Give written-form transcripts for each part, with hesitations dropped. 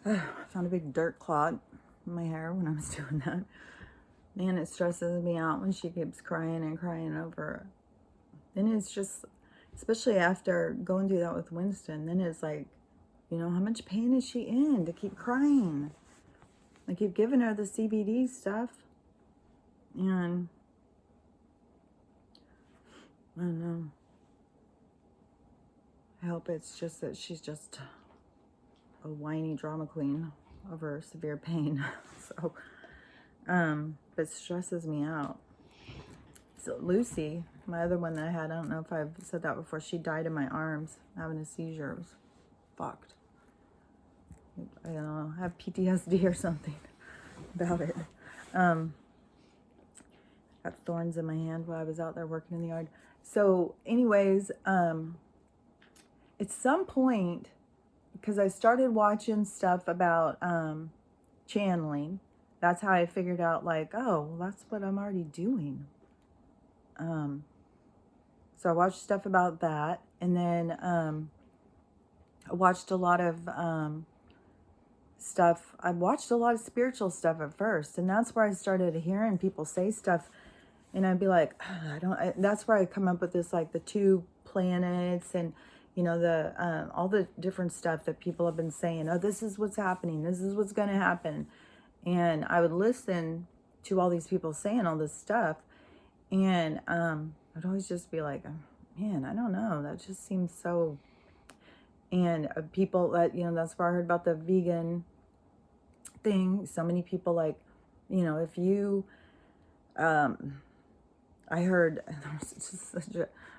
I found a big dirt clot in my hair when I was doing that. Man, it stresses me out when she keeps crying and crying over it. Then it's just, especially after going through that with Winston, then it's like, how much pain is she in to keep crying? I keep giving her the CBD stuff. And I don't know. I hope it's just that she's just a whiny drama queen over severe pain. So, but it stresses me out. So Lucy, my other one that I had, I don't know if I've said that before, she died in my arms having a seizure. It was fucked. I don't know, I have PTSD or something about it. Got thorns in my hand while I was out there working in the yard. So anyways, at some point, because I started watching stuff about channeling, that's how I figured out, like, oh, well, that's what I'm already doing. So I watched stuff about that, and then I watched a lot of stuff. I watched a lot of spiritual stuff at first, and that's where I started hearing people say stuff, and I'd be like, that's where I come up with this, like the two planets, and the all the different stuff that people have been saying. Oh, this is what's happening. This is what's going to happen. And I would listen to all these people saying all this stuff, and I'd always just be like, man, I don't know. That just seems so. And people that, that's where I heard about the vegan thing. So many people, like, if you, I heard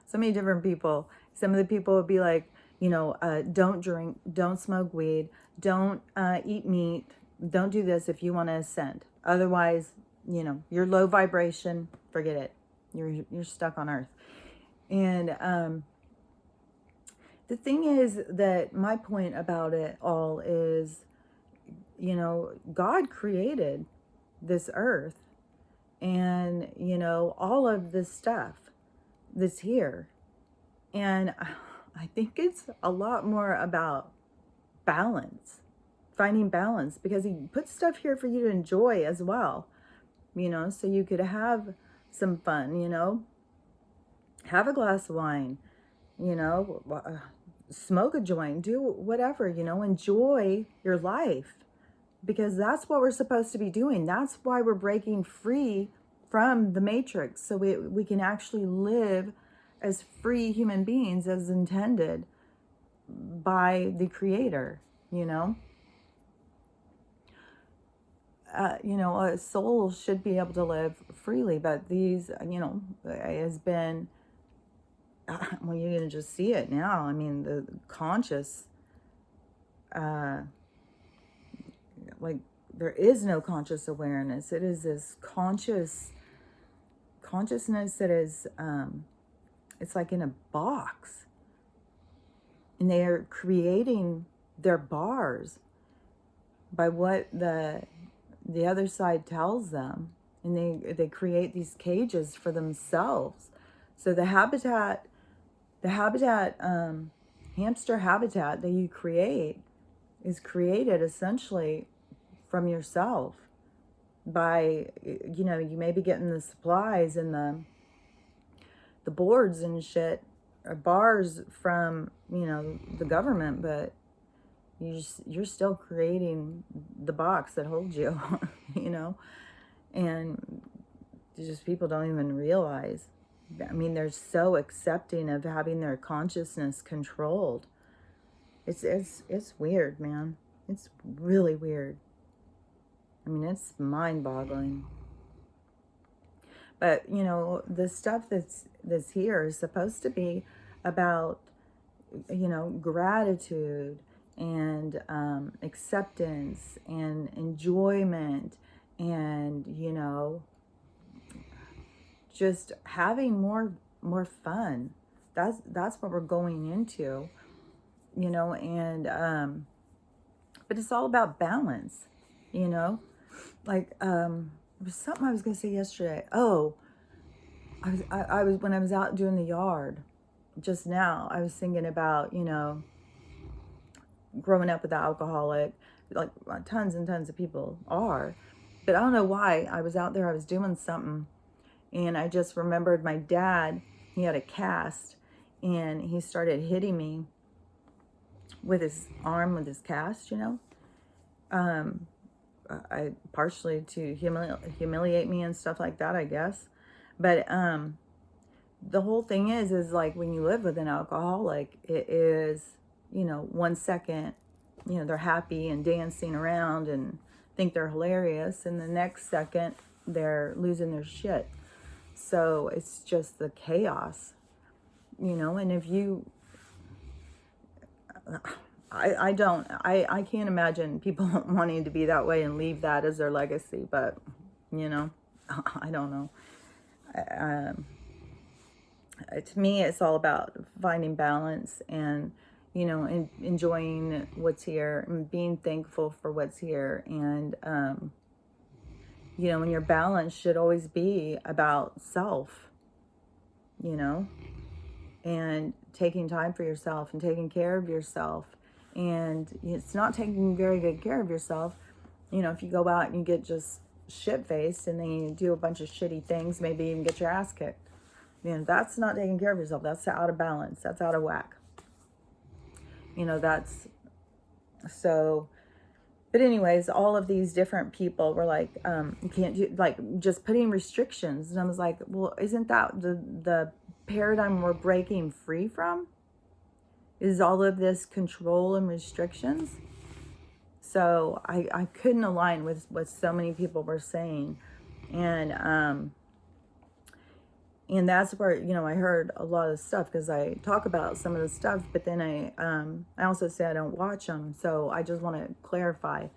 so many different people. Some of the people would be like, don't drink, don't smoke weed, don't eat meat, don't do this if you want to ascend. Otherwise, you're low vibration, forget it. You're stuck on earth. And the thing is that my point about it all is, God created this earth and, all of this stuff that's here. And I think it's a lot more about balance, finding balance, because he puts stuff here for you to enjoy as well, so you could have some fun, have a glass of wine, smoke a joint, do whatever, enjoy your life, because that's what we're supposed to be doing. That's why we're breaking free from the matrix, so we can actually live as free human beings as intended by the creator, a soul should be able to live freely, but these, has been, well, you're going to just see it now. I mean, the conscious, like, there is no conscious awareness. It is this consciousness that is, it's like in a box. And they are creating their bars by what the other side tells them. And they create these cages for themselves. So the hamster habitat that you create is created essentially from yourself by, you may be getting the supplies and the boards and shit or bars from, the government, but you're still creating the box that holds you, and just people don't even realize. I mean, they're so accepting of having their consciousness controlled. It's weird, man. It's really weird. I mean, it's mind-boggling. But, the stuff that's here is supposed to be about, gratitude and acceptance and enjoyment and, just having more fun. That's what we're going into, and but it's all about balance, like there was something I was gonna say yesterday. Oh, I was when I was out doing the yard just now, I was thinking about, growing up with an alcoholic, like tons and tons of people are. But I don't know why. I was out there, I was doing something, and I just remembered my dad, he had a cast, and he started hitting me with his arm, with his cast, you know. I partially to humiliate me and stuff like that, I guess. But the whole thing is like when you live with an alcoholic, it is, you know, 1 second, you know, they're happy and dancing around and think they're hilarious, and the next second they're losing their shit. So it's just the chaos, you know. And if you, I can't imagine people wanting to be that way and leave that as their legacy, but, you know, I don't know. To me, it's all about finding balance and, you know, enjoying what's here and being thankful for what's here. And, you know, and your balance should always be about self, you know, and taking time for yourself and taking care of yourself. And it's not taking very good care of yourself, you know, if you go out and you get just shit-faced and then you do a bunch of shitty things, maybe even get your ass kicked. You know, that's not taking care of yourself. That's out of balance. That's out of whack. You know, that's so. But anyways, all of these different people were like, you can't do, like, just putting restrictions. And I was like, well, isn't that the paradigm we're breaking free from? Is all of this control and restrictions? So I couldn't align with what so many people were saying. And that's where, you know, I heard a lot of stuff, because I talk about some of the stuff, but then I also say I don't watch them. So I just want to clarify.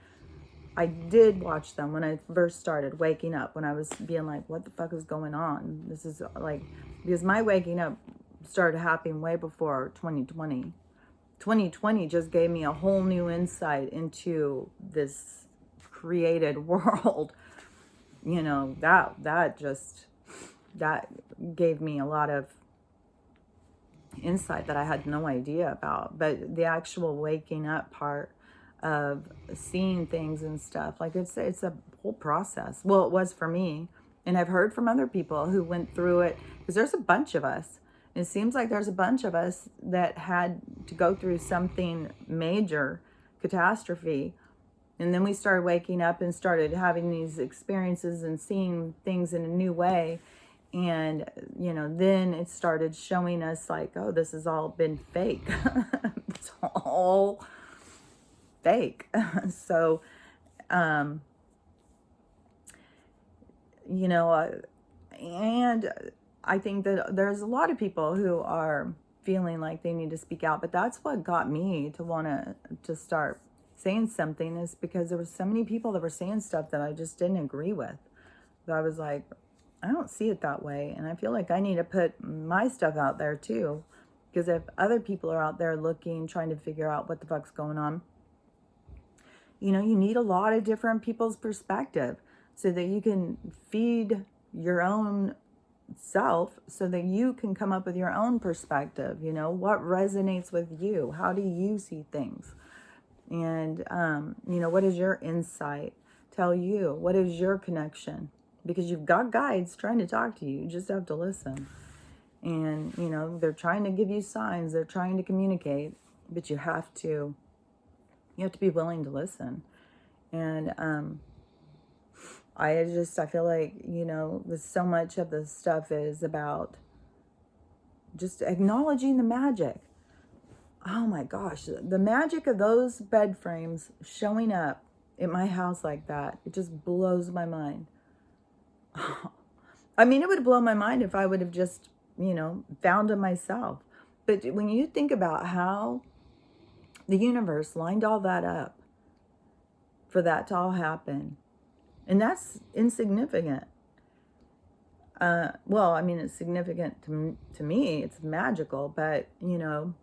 I did watch them when I first started waking up, when I was being like, what the fuck is going on? This is like, because my waking up started happening way before 2020. 2020 just gave me a whole new insight into this created world. You know, that gave me a lot of insight that I had no idea about. But the actual waking up part of seeing things and stuff, like it's a whole process. Well, it was for me, and I've heard from other people who went through it, because there's a bunch of us. It seems like there's a bunch of us that had to go through something major, catastrophe, and then we started waking up and started having these experiences and seeing things in a new way. And, you know, then it started showing us like, oh, this has all been fake. It's all fake. So, you know, and I think that there's a lot of people who are feeling like they need to speak out, but that's what got me to want to start saying something, is because there were so many people that were saying stuff that I just didn't agree with. So I was like, I don't see it that way. And I feel like I need to put my stuff out there too. Because if other people are out there looking, trying to figure out what the fuck's going on, you know, you need a lot of different people's perspective so that you can feed your own self, so that you can come up with your own perspective. You know, what resonates with you? How do you see things? And, you know, what does your insight tell you? What is your connection? Because you've got guides trying to talk to you. You just have to listen. And, you know, they're trying to give you signs. They're trying to communicate. But you have to be willing to listen. And I feel like, you know, so much of this stuff is about just acknowledging the magic. Oh my gosh, the magic of those bed frames showing up at my house like that, it just blows my mind. I mean, it would blow my mind if I would have just, you know, found them myself. But when you think about how the universe lined all that up for that to all happen, and that's insignificant. Well, I mean, it's significant to me. It's magical, but, you know,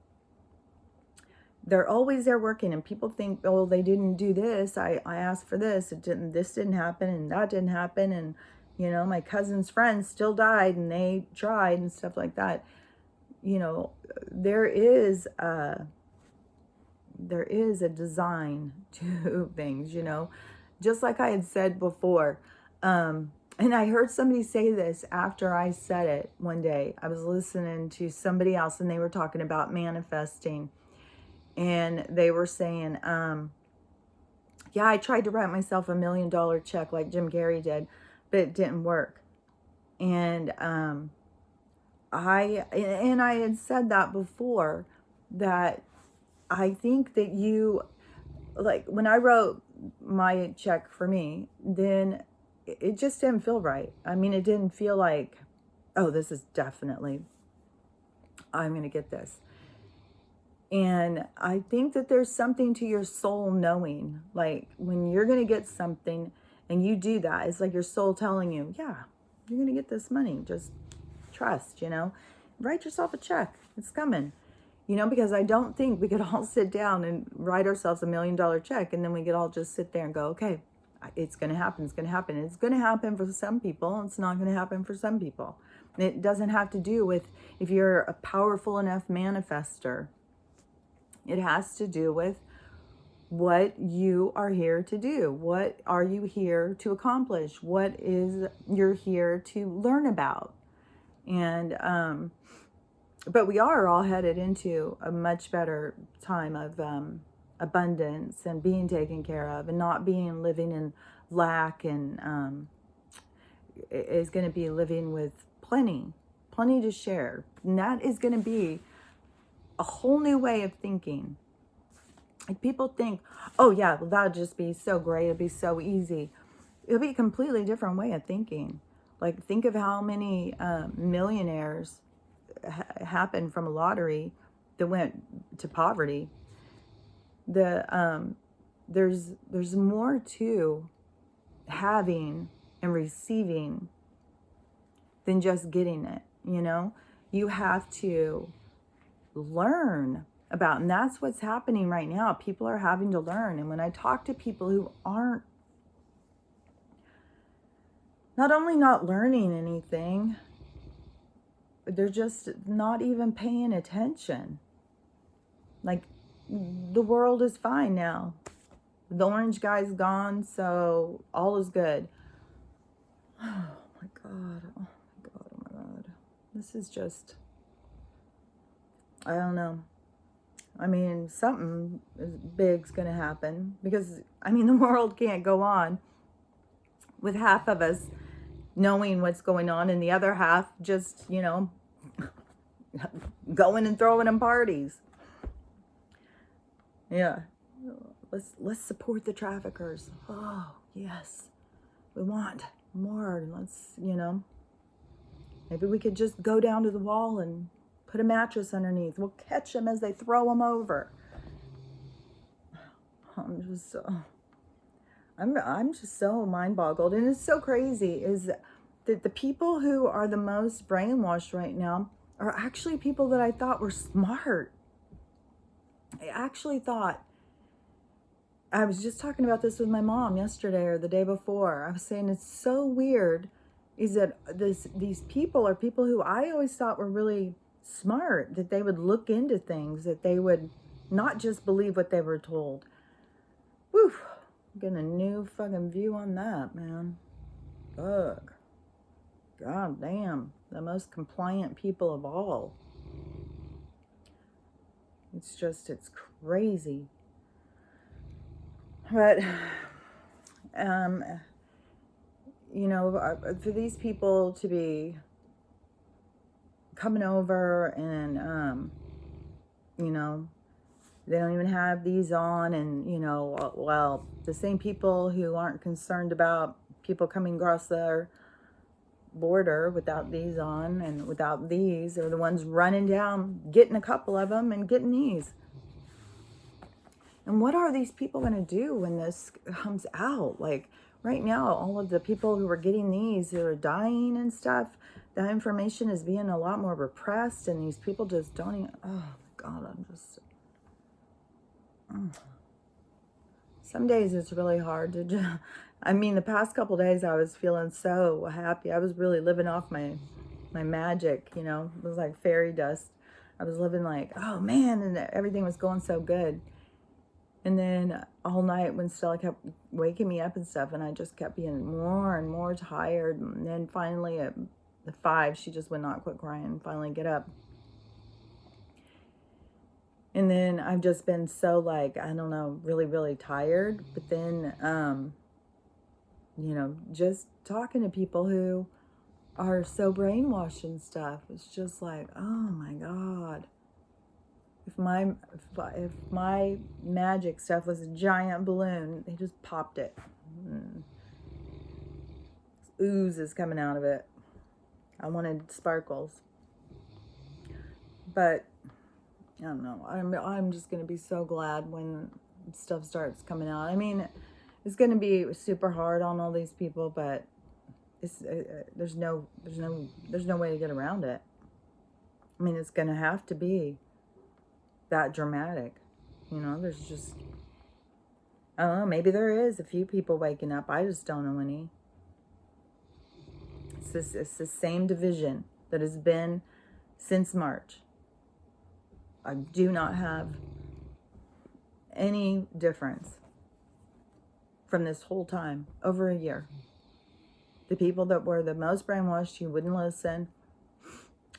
they're always there working, and people think, oh, they didn't do this. I asked for this. This didn't happen, and that didn't happen. And, you know, my cousin's friends still died, and they tried and stuff like that. You know, there is there is a design to things, you know, just like I had said before. And I heard somebody say this after I said it one day. I was listening to somebody else and they were talking about manifesting. And they were saying, yeah, I tried to write myself $1 million check like Jim Carrey did, but it didn't work. And I had said that before, that I think that you, like when I wrote my check for me, then it just didn't feel right. I mean, it didn't feel like, oh, this is definitely, I'm going to get this. And I think that there's something to your soul knowing, like when you're going to get something and you do that, it's like your soul telling you, yeah, you're going to get this money. Just trust, you know, write yourself a check. It's coming, you know, because I don't think we could all sit down and write ourselves $1 million check. And then we could all just sit there and go, okay, it's going to happen. It's going to happen. It's going to happen for some people. It's not going to happen for some people. And it doesn't have to do with if you're a powerful enough manifester. It has to do with what you are here to do. What are you here to accomplish? What is you're here to learn about? And, but we are all headed into a much better time of abundance and being taken care of and not being living in lack, and is going to be living with plenty to share. And that is going to be a whole new way of thinking. Like people think, oh yeah, well that would just be so great. It'd be so easy. It'll be a completely different way of thinking. Like think of how many millionaires happened from a lottery that went to poverty. There's more to having and receiving than just getting it. You know, you have to learn about, and that's what's happening right now. People are having to learn. And when I talk to people who aren't not only not learning anything, they're just not even paying attention. Like the world is fine now. The orange guy's gone, so all is good. Oh my God. Oh my God. Oh my God. This is just, I don't know. I mean, something big's going to happen because, I mean, the world can't go on with half of us knowing what's going on and the other half just, you know, going and throwing them parties. Yeah. Let's support the traffickers. Oh, yes. We want more. Let's, you know, maybe we could just go down to the wall and put a mattress underneath. We'll catch them as they throw them over. I'm just so mind boggled. And it's so crazy is that the people who are the most brainwashed right now are actually people that I thought were smart. I actually thought, I was just talking about this with my mom yesterday or the day before. I was saying it's so weird is that these people are people who I always thought were really smart, that they would look into things, that they would not just believe what they were told. Whew, getting a new fucking view on that, man. Fuck. God damn, the most compliant people of all. It's crazy. But, you know, for these people to be coming over and, you know, they don't even have these on, and, you know, well, the same people who aren't concerned about people coming across their border without these on and without these are the ones running down, getting a couple of them and getting these. And what are these people going to do when this comes out? Like right now, all of the people who are getting these, who are dying and stuff, that information is being a lot more repressed, and these people just don't even, oh my God, I'm just, some days it's really hard to just, I mean, the past couple days I was feeling so happy. I was really living off my magic, you know. It was like fairy dust. I was living like, oh man, and everything was going so good. And then all night when Stella kept waking me up and stuff, and I just kept being more and more tired. And then finally at 5, she just would not quit crying and finally get up. And then I've just been so like, I don't know, really, really tired. But then, you know, just talking to people who are so brainwashed and stuff. It's just like, oh my God. If my magic stuff was a giant balloon, they just popped it. Ooze is coming out of it. I wanted sparkles. But I don't know. I'm just gonna be so glad when stuff starts coming out. I mean, it's gonna be super hard on all these people, but it's there's no way to get around it. I mean, it's gonna have to be that dramatic. You know, there's just, I don't know, maybe there is a few people waking up. I just don't know any. It's the same division that has been since March. I do not have any difference from this whole time, over a year. The people that were the most brainwashed, who wouldn't listen,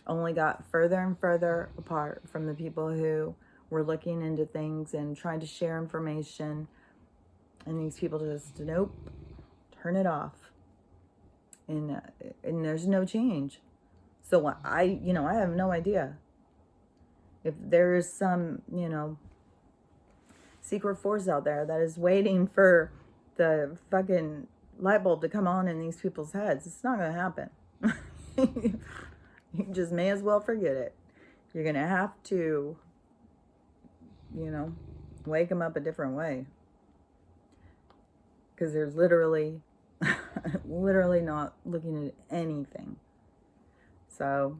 only got further and further apart from the people who were looking into things and trying to share information. And these people just, nope, turn it off. And there's no change. So I have no idea if there is some, secret force out there that is waiting for the fucking light bulb to come on in these people's heads. It's not going to happen. You just may as well forget it. You're going to have to, wake them up a different way. Because they're literally not looking at anything. So,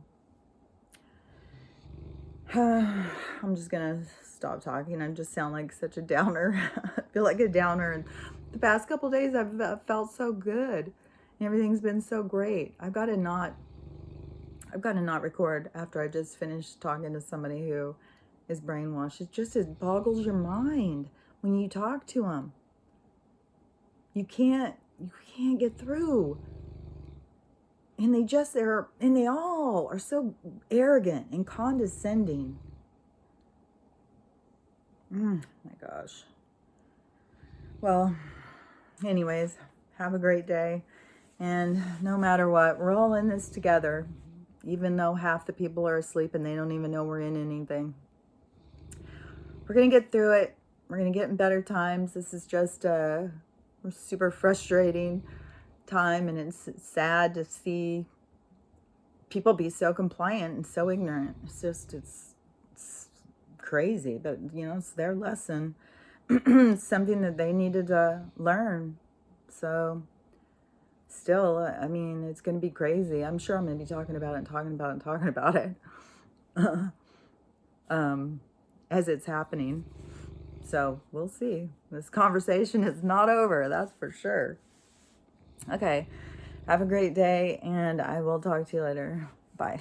I'm just going to stop talking. I just sound like such a downer. I feel like a downer. And the past couple of days, I've felt so good. And everything's been so great. I've got to not record after I just finished talking to somebody who is brainwashed. It boggles your mind when you talk to them. You can't get through. And they all are so arrogant and condescending. My gosh. Well, anyways, have a great day. And no matter what, we're all in this together. Even though half the people are asleep and they don't even know we're in anything. We're going to get through it. We're going to get in better times. This is just a super frustrating time, and it's sad to see people be so compliant and so ignorant. It's crazy, but it's their lesson. It's something that they needed to learn. So still, I mean, it's going to be crazy. I'm sure I'm going to be talking about it as it's happening. So we'll see. This conversation is not over, that's for sure. Okay, have a great day, and I will talk to you later. Bye.